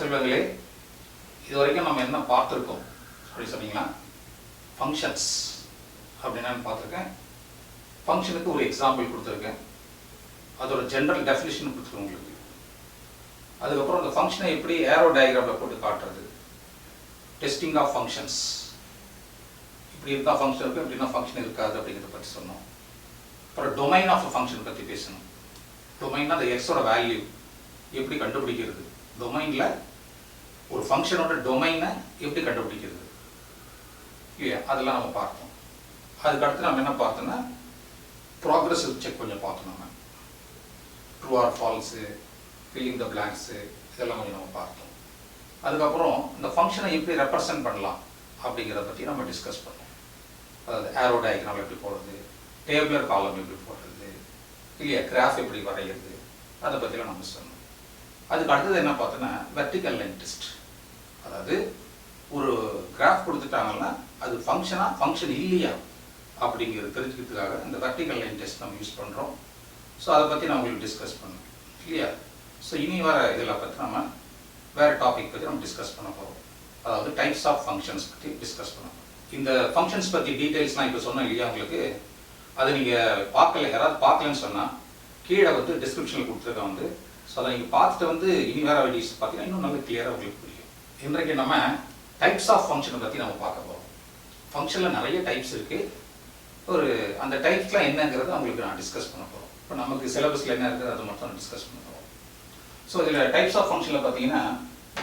செல்வங்களே, இது வரைக்கும் நம்ம என்ன பார்த்துருக்கோம் அப்படி சொன்னீங்கன்னா, ஃபங்க்ஷன்ஸ் அப்படின்னா பார்த்துருக்கேன். ஃபங்க்ஷனுக்கு ஒரு எக்ஸாம்பிள் கொடுத்துருக்கேன். அதோட ஜென்ரல் டெஃபினிஷன் கொடுத்துருக்கேன் உங்களுக்கு. அதுக்கப்புறம் அந்த ஃபங்க்ஷனை எப்படி ஏரோ டயக்ராமில் போட்டு காட்டுறது, டெஸ்டிங் ஆஃப் ஃபங்க்ஷன்ஸ், இப்படி இருந்தால் ஃபங்க்ஷன் இருக்கும், இப்படின்னா ஃபங்க்ஷன் இருக்காது அப்படிங்கிறத பற்றி சொன்னோம். அப்புறம் டொமைன் ஆஃப் ஃபங்க்ஷன் பற்றி பேசணும். டொமைன்னா அந்த எக்ஸோட வேல்யூ எப்படி கண்டுபிடிக்கிறது, டொமைனில் ஒரு ஃபங்க்ஷனோட டொமைனை எப்படி கண்டுபிடிக்கிறது இல்லையா, அதெல்லாம் நம்ம பார்த்தோம். அதுக்கடுத்து நம்ம என்ன பார்த்தோம்னா ப்ராக்ரஸிவ் செக் கொஞ்சம் பார்த்தோம். நம்ம true R falls, filling the blanks, இதெல்லாம் கொஞ்சம் நம்ம பார்த்தோம். அதுக்கப்புறம் இந்த ஃபங்க்ஷனை எப்படி ரெப்ரசன்ட் பண்ணலாம் அப்படிங்கிறத பற்றி நம்ம டிஸ்கஸ் பண்ணோம். அதாவது ஏரோ டயக்ராம் எப்படி போடுறது, டேபிளர் காலம் எப்படி போடுறது இல்லையா, கிராஃப் எப்படி வரைகிறது, அதை பற்றிலாம் நம்ம சொன்னோம். அதுக்கு அடுத்தது என்ன பார்த்தோன்னா வெர்டிக்கல் லைன் டெஸ்ட். அதாவது ஒரு கிராஃப் கொடுத்துட்டாங்கன்னா அது ஃபங்க்ஷன் இல்லையா அப்படிங்கிறது தெரிஞ்சுக்கிறதுக்காக இந்த வெர்டிக்கல் லைன் டெஸ்ட் நம்ம யூஸ் பண்ணுறோம். ஸோ அதை பற்றி நான் உங்களுக்கு டிஸ்கஸ் பண்ணோம் இல்லையா. ஸோ இனி வர இதில் பற்றி நம்ம வேறு டாபிக் பற்றி நம்ம டிஸ்கஸ் பண்ண போகிறோம். அதாவது டைப்ஸ் ஆஃப் ஃபங்க்ஷன்ஸ் பற்றி டிஸ்கஸ் பண்ண போகிறோம். இந்த ஃபங்க்ஷன்ஸ் பற்றி டீட்டெயில்ஸ்லாம் இப்போ சொன்னேன் இல்லையா உங்களுக்கு. அதை நீங்கள் பார்க்கல, யாராவது பார்க்கலன்னு சொன்னால் கீழே வந்து டிஸ்கிரிப்ஷனில் கொடுத்துருக்கேன் வந்து. ஸோ அதை நீங்கள் பார்த்துட்டு இனி வேறு வீடியோஸ் பார்த்தீங்கன்னா இன்னும் நல்லா கிளியராக உங்களுக்கு புரியும். இன்றைக்கு நம்ம டைப்ஸ் ஆஃப் ஃபங்க்ஷனை பற்றி நம்ம பார்க்க போகிறோம். ஃபங்க்ஷனில் நிறைய டைப்ஸ் இருக்குது. ஒரு அந்த டைப்ஸ்லாம் என்னங்கிறத உங்களுக்கு நான் டிஸ்கஸ் பண்ண போகிறோம். இப்போ நமக்கு சிலபஸில் என்ன இருக்குது அதை மட்டும் நான் டிஸ்கஸ் பண்ண போகிறோம். ஸோ இதில் டைப்ஸ் ஆஃப் ஃபங்க்ஷனில் பார்த்தீங்கன்னா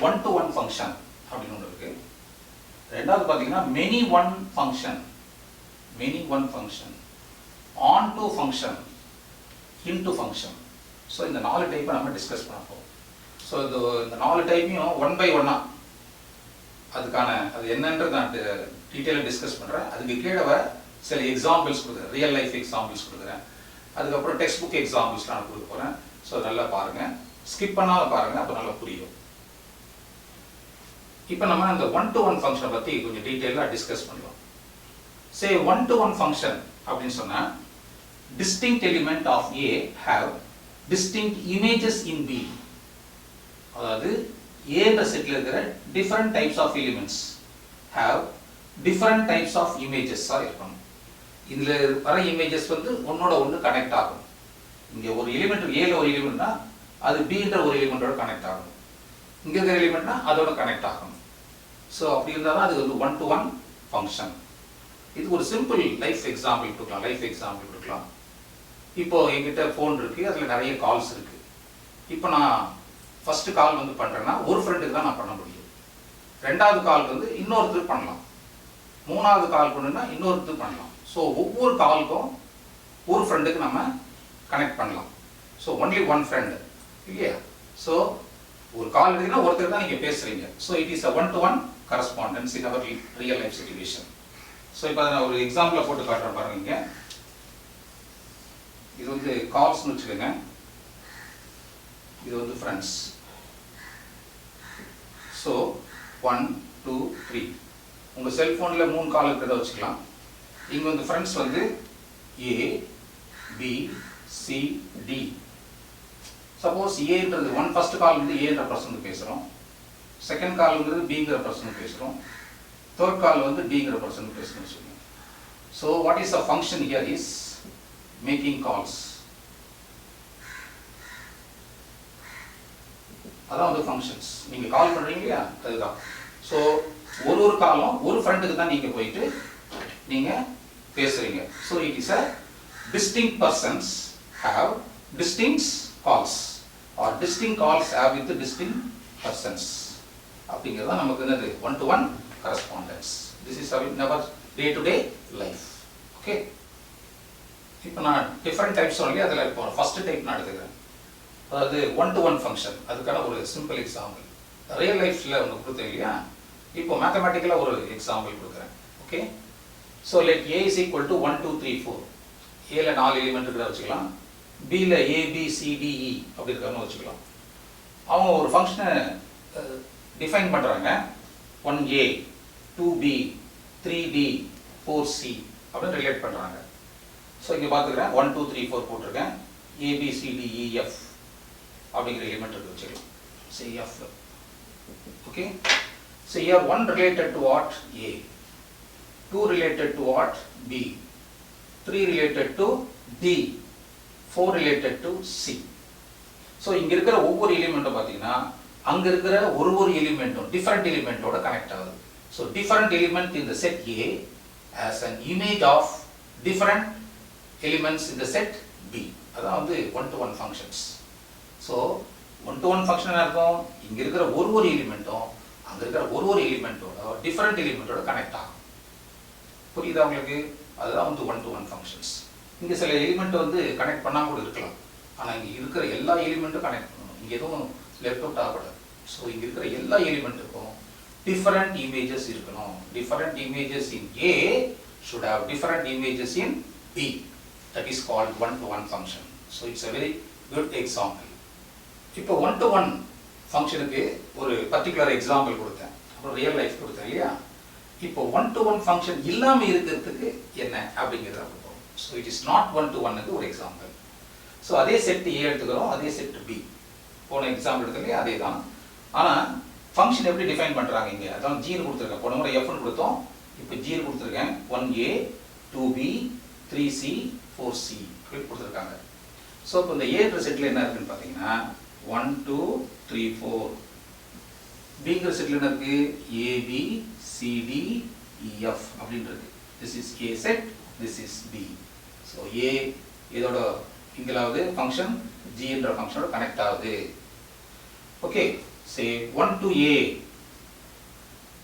ஒன் டு ஒன் ஃபங்க்ஷன் அப்படின்னு ஒன்று இருக்குது. ரெண்டாவது பார்த்தீங்கன்னா many one function, on to function, in to function. So இந்த 4 டைப்பை நம்ம டிஸ்கஸ் பண்ண போகிறோம். ஸோ இந்த 4 டைப்பையும் ஒன் பை ஒன்னாக அது என்னன்றது நான் டீட்டெயிலாக டிஸ்கஸ் பண்ணுறேன். அதுக்கு கீழே சில எக்ஸாம்பிள்ஸ் கொடுக்குறேன், ரியல் லைஃப் எக்ஸாம்பிள்ஸ் கொடுக்குறேன். அதுக்கப்புறம் டெக்ஸ்ட் புக் எக்ஸாம்பிள்ஸ்லாம் நான் கொடுக்க போகிறேன். ஸோ நல்லா பாருங்கள், ஸ்கிப் பண்ணாத பாருங்கள், அப்போ நல்லா புரியும். இப்போ நம்ம இந்த ஒன் டு ஒன் ஃபங்க்ஷனை பற்றி கொஞ்சம் டீட்டெயிலாக டிஸ்கஸ் பண்ணலாம். Say one to one function அப்படின்னு சொன்னால் distinct element of A have distinct images in B. அதாவது A என்ற செட்டில் இருக்கிற different types of elements have different types of images இருக்கணும். இதில் வர இமேஜஸ் ஒன்னோட ஒன்று கனெக்ட் ஆகும். இங்கே ஒரு எலிமெண்ட் ஏல ஒரு எலிமெண்ட்னா அது பின்ற ஒரு எலிமெண்டோட கனெக்ட் ஆகும். இங்கே இருக்கிற எலிமெண்ட்னா அதோட கனெக்ட் ஆகும். ஸோ அப்படி இருந்தால் தான் அது ஒன் டு ஒன் ஃபங்க்ஷன். இது ஒரு சிம்பிள் லைஃப் எக்ஸாம்பிள் கொடுக்கலாம். இப்போ என்கிட்ட ஃபோன் இருக்குது, அதில் நிறைய கால்ஸ் இருக்குது. இப்போ நான் ஃபஸ்ட்டு கால் பண்ணுறேன்னா ஒரு ஃப்ரெண்டுக்கு தான் நான் பண்ண முடியும். ரெண்டாவது கால் இன்னொருத்தருக்கு பண்ணலாம். மூணாவது கால் பண்ணுன்னா இன்னொருத்தருக்கு பண்ணலாம். ஸோ ஒவ்வொரு காலுக்கும் ஒரு ஃப்ரெண்டுக்கு நம்ம கனெக்ட் பண்ணலாம். ஸோ ஒன்லி ஒன் ஃப்ரெண்டு இல்லையா. ஸோ ஒரு கால் எடுத்தீங்கன்னா ஒருத்தர் தான் நீங்கள் பேசுகிறீங்க. So it is a one to one correspondence in our real life situation. So இப்போ அதை நான் ஒரு எக்ஸாம்பிளை போட்டு காட்டுறேன் பாருங்க. இது கால்ஸ்னு வச்சுக்கோங்க, இது ஃப்ரெண்ட்ஸ். ஸோ 1 2 3 உங்கள் செல்ஃபோனில் 3 கால் இருக்கிறத வச்சுக்கலாம். இங்கே friends A B C D. Suppose ஏன்றது ஃபர்ஸ்ட் கால் ஏன்ற பர்சனுக்கு பேசுகிறோம், செகண்ட் கால்ங்கிறது பிங்கிற பர்சனுக்கு பேசுகிறோம், தேர்ட் கால் டிங்கிற பர்சனுக்கு பேசணும்னு வச்சுக்கோங்க. So what is a function here is making calls. அதான் ஃபங்க்ஷன்ஸ். நீங்கள் கால் பண்ணுறீங்க இல்லையா, அதுதான். ஸோ ஒரு காலும் ஒரு ஃப்ரெண்டுக்கு தான் நீங்கள் போயிட்டு நீங்கள் பேசுகிறீங்க. So it is a distinct persons have distinct calls or distinct calls have with distinct persons. அப்படிங்கிறது நமக்கு என்னது one to one correspondence. This is our day to day life. Okay, இப்போ நான் டிஃப்ரெண்ட் டைப்ஸ் சொல்லி அதில் இப்போ ஃபர்ஸ்ட் டைப் நான் எடுத்துக்கிறேன். அதாவது ஒன் டு ஒன் ஃபங்க்ஷன். அதுக்கான ஒரு சிம்பிள் எக்ஸாம்பிள் ரியல் லைஃப்பில் ஒன்று கொடுத்தேன் இல்லையா. இப்போ மேத்தமேட்டிக்கலாக ஒரு எக்ஸாம்பிள் கொடுக்குறேன். Okay, so let A is equal to 1 2 3 4. ஏல 4 எலிமெண்ட் இருக்கிறத வச்சுக்கலாம், பியில் ABCDE அப்படி இருக்கிறன்னு வச்சுக்கலாம். அவங்க ஒரு ஃபங்க்ஷனை டிஃபைன் பண்ணுறாங்க. 1A 2B 3D 4C அப்படின்னு ரிலேட் பண்ணுறாங்க. ஸோ இங்கே பார்த்துக்கிறேன் 1 2 3 4 போட்டிருக்கேன். ABCDEF அப்படிங்கிற எலிமெண்ட் இருக்கு வச்சுக்கலாம். CF Okay, so here 1 related to what? A, 2 related to what? B, 3 related to D, 4 related to C. So இங்க இருக்கிற ஒவ்வொரு எலிமெண்ட்டும் பார்த்தீங்கன்னா அங்க இருக்கிற ஒரு எலிமெண்ட்டும் டிஃபரண்ட் எலிமெண்ட்டோட கனெக்ட் ஆகுது. So different element in the set A as an image of different elements in the set B. அதான் வந்து one to one functions. So one to one function என்ன இருக்கும்? இங்க இருக்கிற ஒரு எலிமெண்ட்டும் அங்க இருக்கிற ஒரு எலிமெண்ட்டோட டிஃபரண்ட் எலிமெண்ட்டோட கனெக்ட் ஆகும். புரியுதா உங்களுக்கு? அதுதான் வந்து ஒன் டு ஒன் ஃபங்க்ஷன்ஸ். இங்க சில எலிமெண்ட் வந்து கனெக்ட் பண்ணாம கூட இருக்கலாம். ஆனா இங்க இருக்கிற எல்லா எலிமெண்ட்டும் கனெக்ட் பண்ணணும். இங்க எதுவும் லெஃப்ட் அவுட் ஆகக்கூடாது. ஸோ இங்க இருக்கிற எல்லா எலிமெண்ட்டுக்கும் different images இருக்கணும். Different images in A should have different images in B. That is called one-to-one function. So it's a very good example. இப்போ one-to-one ஃபங்க்ஷனுக்கு ஒரு பர்டிகுலர் எக்ஸாம்பிள் கொடுத்தேன், அப்புறம் ரியல் லைஃப் கொடுத்தேன் இல்லையா? இப்போ one-to-one ஃபங்க்ஷன் இல்லாமல் இருக்கிறதுக்கு என்ன அப்படிங்கிறத பார்ப்போம். ஸோ இட் இஸ் நாட் one-to-one-க்கு ஒரு எக்ஸாம்பிள். ஸோ அதே செட் A எடுத்துக்கிறோம், அதே செட் B. போன எக்ஸாம்பிள் எடுத்துக்கலையே அதே தான். ஆனால் ஃபங்க்ஷன் எப்படி டிஃபைன் பண்ணுறாங்க இங்கே? அதான் ஜீனு கொடுத்துருக்கேன். போன முறை எஃப்னு கொடுத்தோம், இப்போ ஜீனு கொடுத்துருக்கேன். 1A 2B 3C 4C இப்படி கொடுத்துருக்காங்க. ஸோ இப்போ இந்த ஏன்ற செட்டில் என்ன இருக்குன்னு பார்த்தீங்கன்னா 1 2 3 4. பிங்கிற செட்டில் என்ன இருக்கு? AB CD EF அப்படின்னு இருக்கு. This is A set, this is B. So A இதோட இங்கேலாவது ஃபங்க்ஷன் G என்ற ஃபங்க்ஷனோட கனெக்ட் ஆகுது. Okay, say 1 to A,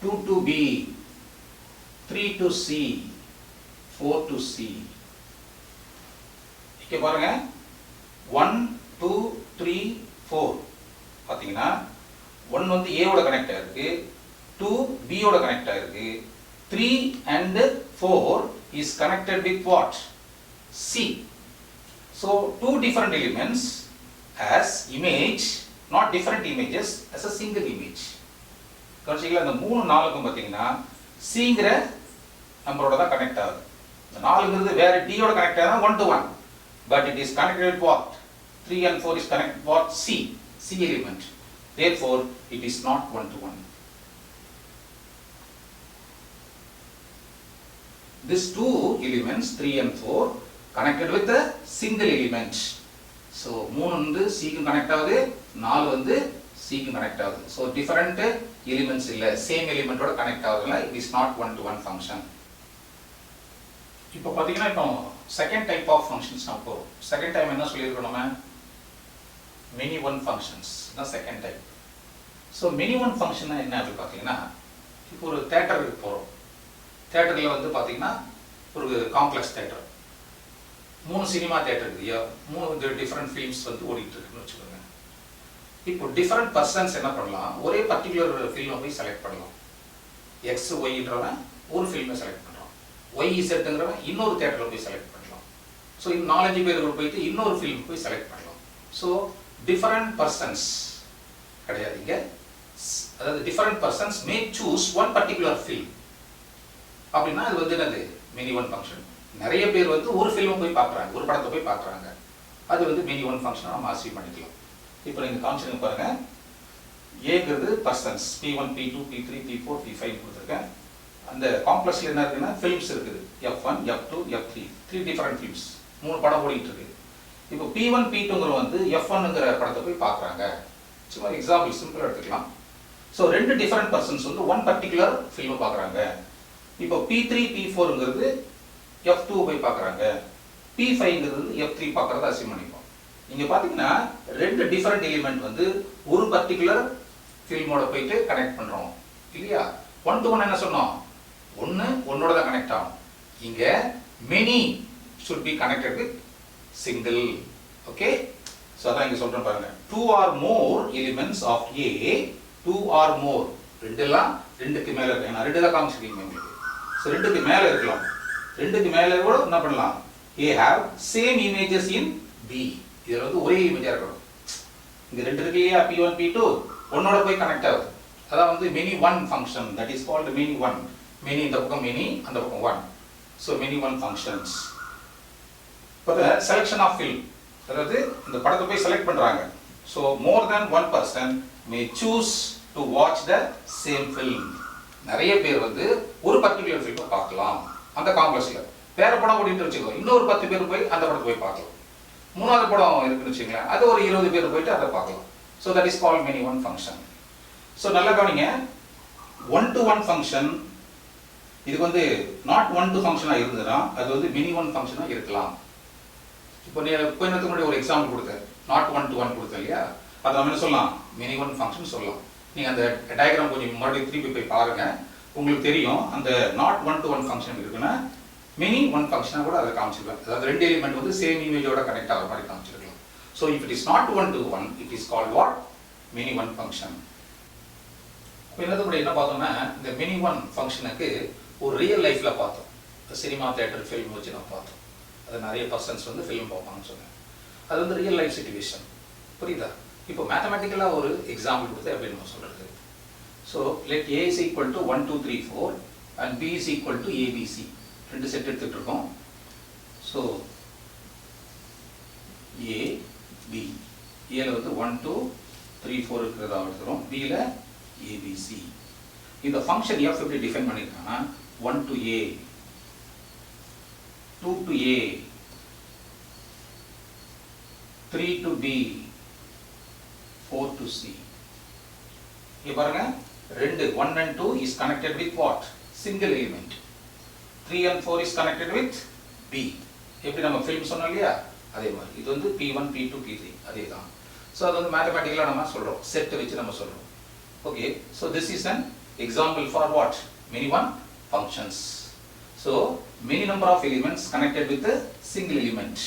2 to B, 3 to C, 4 to C. இங்க பாருங்க 1 2 3 4 பாத்தீங்கன்னா 1 வந்து A ஓட கனெக்ட் ஆயிருக்கு, 2 B ஓட கனெக்ட் ஆயிருக்கு, 3 and 4 is connected with what? C. So two different elements as image, not different images, as a single image. கடைசியில் அந்த 3 4க்கும் பார்த்தீங்கன்னா Cங்கிற நம்பரோட தான் கனெக்ட் ஆகுது. இந்த 4ங்கிறது வேற D ஓட கனெக்ட் ஆகுதுன்னா 1 to 1, but it is connected with what? 3 and 4 is connected with what? C element. Therefore it is not 1 to 1. These two elements 3 and 4 connected with a single element. So 3 வந்து C க்கு connect ஆகுது, 4 வந்து C க்கு connect ஆகுது. So different elements இல்ல, same element ஓட connect ஆகுதுல, it is not one to one function. இப்போ பாத்தீங்கன்னா இப்போ செகண்ட் டைப் ஆஃப் ஃபங்க்ஷன்ஸ் நான் போறோம். செகண்ட் டைம் என்ன சொல்லியிருக்கோம் நம்ம? many one functions தான் second type. So many one function என்ன அப்படி பார்த்தீங்கன்னா, இப்போ ஒரு தியேட்டருக்கு போகிறோம். தியேட்டரில் வந்து பார்த்தீங்கன்னா ஒரு காம்ப்ளெக்ஸ் தியேட்டர், 3 சினிமா தியேட்டர் இருக்குதுயா, 3 டிஃப்ரெண்ட் ஃபிலிம்ஸ் வந்து ஓடிட்டு இருக்குன்னு வச்சுக்கோங்க. இப்போ டிஃப்ரெண்ட் பர்சன்ஸ் என்ன பண்ணலாம், ஒரே பர்டிகுலர் ஃபில்மை போய் செலக்ட் பண்ணலாம். எக்ஸ் ஒய்ன்றவன் ஒரு ஃபில்மை செலக்ட் பண்ணுறான், ஒய் இசட்டுங்கிறவன் இன்னொரு தியேட்டரில் போய் செலக்ட் பண்ணலாம். ஸோ இந்த 4-5 பேர்கள் போயிட்டு இன்னொரு ஃபில்ம் போய் செலக்ட் பண்ணலாம். ஸோ டிஃப்ரெண்ட் பர்சன்ஸ் கிடையாதுங்க, அதாவது டிஃப்ரெண்ட் பர்சன்ஸ் மே சூஸ் ஒன் பர்டிகுலர் ஃபில்ம். அப்படின்னா இது வந்து என்னது? Many one function. நிறைய பேர் வந்து ஒரு ஃபில்மை போய் பார்க்குறாங்க, ஒரு படத்தை போய் பார்க்குறாங்க, அது வந்து மெனி ஒன் ஃபங்க்ஷனாக நம்ம அசீவ் பண்ணிக்கலாம். இப்போ நீங்கள் காமிச்சிருங்க பாருங்க, ஏங்கிறது persons P1 P2 P3 P4 P5 கொடுத்துருக்கேன். அந்த காம்ப்ளெக்ஸில் என்ன இருக்குன்னா ஃபிலிம்ஸ் இருக்குது, F1 F2 F3, 3 different films, 3 படம் ஓடிட்டு இருக்கு. இப்போ P1 P2ங்கிற வந்து F1ங்கிற படத்தை போய் பார்க்குறாங்க. சும்மா எக்ஸாம்பிள் சிம்பிளாக எடுத்துக்கலாம். ஸோ 2 டிஃப்ரெண்ட் பர்சன்ஸ் வந்து ஒன் பர்டிகுலர் ஃபில்மை பார்க்குறாங்க. இப்போ P3 P4ங்கிறது F2 போய் பார்க்குறாங்க, P5ங்கிறது F3 பார்க்குறத அசீவ் பண்ணிப்போம். இங்கே பார்த்தீங்கன்னா 2 டிஃப்ரெண்ட் எலிமெண்ட் வந்து ஒரு பர்டிகுலர் ஃபில்மோட போயிட்டு கனெக்ட் பண்ணுறோம் இல்லையா? 1 to 1 என்ன சொன்னோம்? ஒன்னோட தான் கனெக்ட் ஆகும். இங்கே many should be connected with single. Okay, so அதான் இங்கே சொல்கிறேன் பாருங்க, 2 or more elements of A, 2 or more, ரெண்டுலாம் 2க்கு மேலே இருக்கு. நான் 2 தான் காமிச்சிருக்கீங்க உங்களுக்கு. ஸோ 2க்கு மேலே இருக்கலாம், 2க்கு மேலே கூட என்ன பண்ணலாம்? A have same images in B. இதில் வந்து ஒரே இமேஜாக இருக்கணும். இங்கே 2 இருக்கு இல்லையா? P1 P2 ஒன்னோட போய் கனெக்ட் ஆகுது. அதான் வந்து many one function, that is called many one. Many இந்த பக்கம் மெனி, அந்த பக்கம் one. So many one functions. இப்போ செலெக்ஷன் ஆஃப் ஃபில்ம், அதாவது இந்த படத்தை போய் செலக்ட் பண்ணுறாங்க. So more than one person May choose to to watch the same film. நிறைய பேர் வந்து ஒரு பர்டிகுலர் ஃபிலிமை பார்க்கலாம் அந்த காம்ப்ளெக்ஸில். வேற படம் ஓடிட்டு வச்சுக்கோ, இன்னொரு 10 பேர் போய் அந்த படத்தை போய் பார்க்கலாம். மூணாவது படம் இருக்குன்னு வச்சுங்களேன், அது ஒரு 20 பேர் போயிட்டு அதை பார்க்கலாம். So that is called many one function. So நல்லா கவனிங்க, 1-to-1 ஃபங்க்ஷன் இதுக்கு வந்து நாட் 1-to ஃபங்க்ஷனாக இருந்ததுன்னா அது வந்து மெனி ஒன் ஃபங்க்ஷனாக இருக்கலாம். இப்போ நீ கொஞ்ச நேரத்துக்கு முன்னாடி ஒரு எக்ஸாம்பிள் கொடுத்தேன், நாட் 1-to-1 கொடுத்தேன் இல்லையா, அதை நம்ம என்ன சொல்லலாம், மெனி ஒன் ஃபங்க்ஷன் சொல்லலாம். நீங்கள் அந்த டயக்ராம் கொஞ்சம் மறுபடியும் திருப்பி போய் பாருங்கள், உங்களுக்கு தெரியும் அந்த நாட் 1-to-1 ஃபங்க்ஷன் இருக்குன்னா மெனி ஒன் ஃபங்க்ஷனாக கூட அதை காமிச்சிருக்கலாம். அதாவது 2 எலிமெண்ட் வந்து சேம் இமேஜோட கனெக்ட் ஆகிற மாதிரி காமிச்சிருக்கலாம். So if it is not 1-to-1 it is called what, many one function. இப்போ என்னது என்ன பார்த்தோம்னா, இந்த மெனி ஒன் ஃபங்க்ஷனுக்கு ஒரு ரியல் லைஃப்பில் பார்த்தோம். சினிமா தியேட்டர் ஃபில்ம் வச்சு நம்ம பார்த்தோம். அது நிறைய பர்சன்ஸ் வந்து ஃபிலிம் பார்ப்பாங்கன்னு சொன்னேன். அது வந்து ரியல் லைஃப் சிச்சுவேஷன், புரியுதா? இப்போ மேத்தமெட்டிக்கலாக ஒரு எக்ஸாம்பிள் கொடுத்து எப்படி நம்ம சொல்கிறது. So let A is equal to 1 2 3 4 and B is equal to ABC. 2 set எடுத்துகிட்டு இருக்கோம். ஸோ A B, ஏல வந்து 1 2 3 4 இருக்கிறதா எடுத்துக்கிறோம், Bல ABC. இந்த ஃபங்க்ஷன் F எப்படி டிஃபைன் பண்ணியிருக்காங்கன்னா 1 to A, 2 to A, 3 to B, 4 to C. இங்க பாருங்க, 1 and 2 is connected with what? Single element. 3 and 4 is connected with B. எப்படி நம்ம ஃபிலிம் சொன்னோம் இல்லையா, அதே மாதிரி இது வந்து P1 P2 P3 அதே தான். ஸோ அது வந்து மேத்தமெட்டிக்கலாக நம்ம சொல்கிறோம், செட்டை வச்சு நம்ம சொல்கிறோம். Okay, so this is an example for what, many one functions. So many number of elements connected with single element.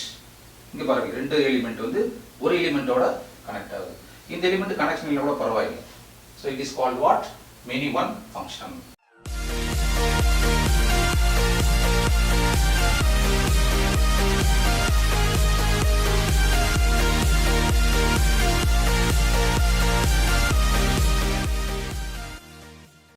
இங்கே பாருங்க, 2 எலிமெண்ட் வந்து ஒரு எலிமெண்ட்டோட கனெக்ட் ஆகுது. இந்த எலிமெண்ட் கனெக்ஷன் இல்லை கூட பரவாயில்லை. So it is called what, many one function.